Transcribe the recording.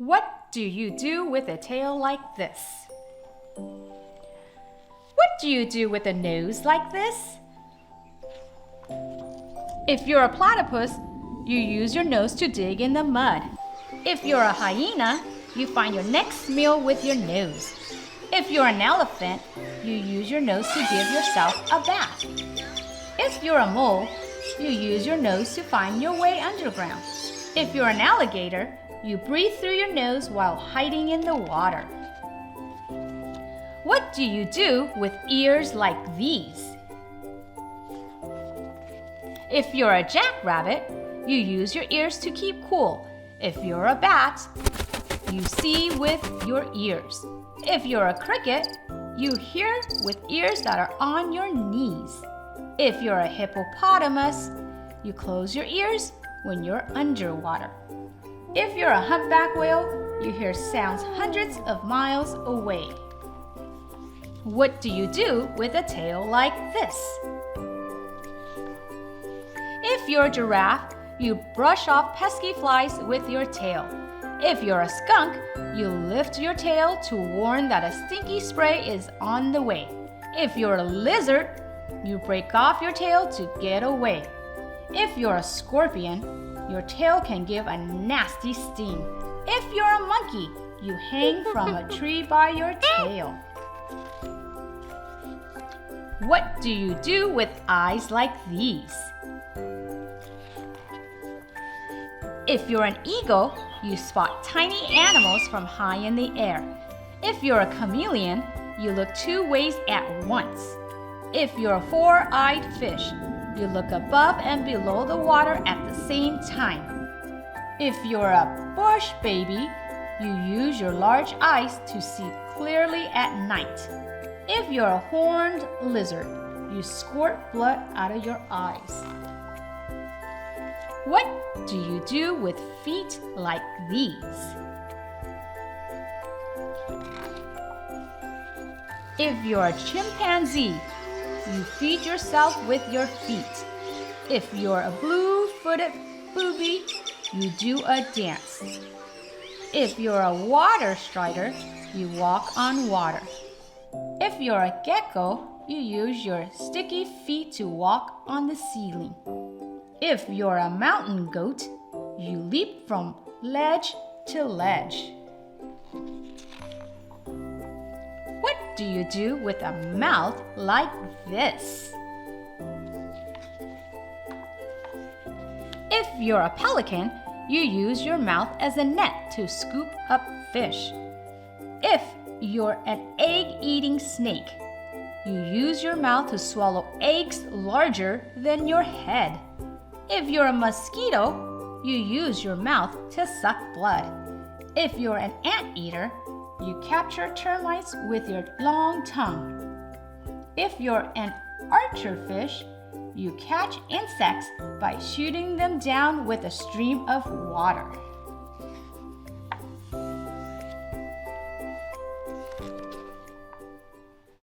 What do you do with a tail like this? What do you do with a nose like this? If you're a platypus, you use your nose to dig in the mud. If you're a hyena, you find your next meal with your nose. If you're an elephant, you use your nose to give yourself a bath. If you're a mole, you use your nose to find your way underground. If you're an alligator, you breathe through your nose while hiding in the water. What do you do with ears like these? If you're a jackrabbit, you use your ears to keep cool. If you're a bat, you see with your ears. If you're a cricket, you hear with ears that are on your knees. If you're a hippopotamus, you close your ears when you're underwater. If you're a humpback whale, you hear sounds hundreds of miles away. What do you do with a tail like this? If you're a giraffe, you brush off pesky flies with your tail. If you're a skunk, you lift your tail to warn that a stinky spray is on the way. If you're a lizard, you break off your tail to get away. If you're a scorpion, your tail can give a nasty sting. If you're a monkey, you hang from a tree by your tail. What do you do with eyes like these? If you're an eagle, you spot tiny animals from high in the air. If you're a chameleon, you look two ways at once. If you're a four-eyed fish, you look above and below the water at the same time. If you're a bush baby, you use your large eyes to see clearly at night. If you're a horned lizard, you squirt blood out of your eyes. What do you do with feet like these? If you're a chimpanzee, you feed yourself with your feet. If you're a blue-footed booby, you do a dance. If you're a water strider, you walk on water. If you're a gecko, you use your sticky feet to walk on the ceiling. If you're a mountain goat, you leap from ledge to ledge. What do you do with a mouth like this? If you're a pelican, you use your mouth as a net to scoop up fish. If you're an egg-eating snake, you use your mouth to swallow eggs larger than your head. If you're a mosquito, you use your mouth to suck blood. If you're an anteater, you capture termites with your long tongue. If you're an archerfish, you catch insects by shooting them down with a stream of water.